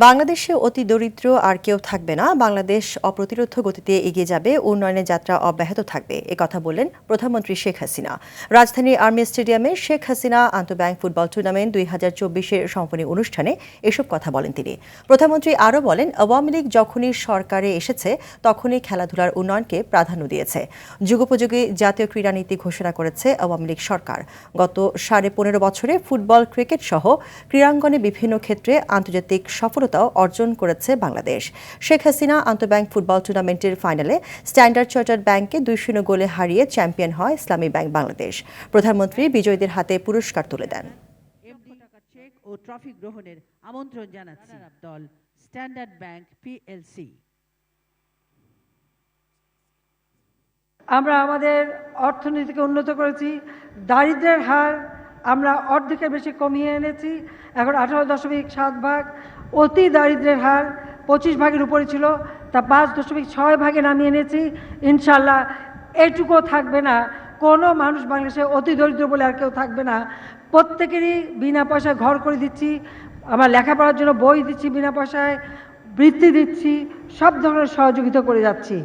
বাংলাদেশে অতি দরিদ্র আর কেউ থাকবে না। বাংলাদেশ অপ্রতিরোধ্য গতিতে এগিয়ে যাবে, উন্নয়নের যাত্রা অব্যাহত থাকবে, একথা বললেন প্রধানমন্ত্রী শেখ হাসিনা। রাজধানীর আর্মি স্টেডিয়ামে শেখ হাসিনা আন্তঃব্যাংক ফুটবল টুর্নামেন্ট 2024-এর সমাপনী অনুষ্ঠানে এসব কথা বলেন তিনি। প্রধানমন্ত্রী আরও বলেন, আওয়ামী লীগ যখনই সরকারে এসেছে তখনই খেলাধুলার উন্নয়নকে প্রাধান্য দিয়েছে। যুগোপযোগী জাতীয় ক্রীড়া নীতি ঘোষণা করেছে আওয়ামী লীগ সরকার। গত 15.5 বছরে ফুটবল, ক্রিকেট সহ ক্রীড়াঙ্গনে বিভিন্ন ক্ষেত্রে আন্তর্জাতিক সফলতা অর্জন করেছে বাংলাদেশ। শেখ হাসিনা আন্তঃব্যাংক ফুটবল টুর্নামেন্টের ফাইনালে স্ট্যান্ডার্ড চার্টার্ড ব্যাংককে 2-0 গোলে হারিয়ে চ্যাম্পিয়ন হয় ইসলামী ব্যাংক বাংলাদেশ। প্রধানমন্ত্রী বিজয়ীদের হাতে পুরস্কার তুলে দেন। চেক ও ট্রফি গ্রহণের আমন্ত্রণ জানাচ্ছি দল স্ট্যান্ডার্ড ব্যাংক পিএলসি। আমরা আমাদের অর্থনীতিকে উন্নত করেছি, দারিদ্র্যের হার আমরা অর্ধেকের বেশি কমিয়ে এনেছি, এখন 18.7 ভাগ। অতি দারিদ্র্যের হার 25 ভাগের উপরে ছিল, তা 5.6 ভাগে নামিয়ে এনেছি। ইনশাল্লাহ এটুকুও থাকবে না, কোনো মানুষ বাংলাদেশে অতি দরিদ্র বলে আর কেউ থাকবে না। প্রত্যেকেরই বিনা পয়সায় ঘর করে দিচ্ছি, আমরা লেখাপড়ার জন্য বই দিচ্ছি বিনা পয়সায়, বৃত্তি দিচ্ছি, সব ধরনের সহযোগিতা করে যাচ্ছি।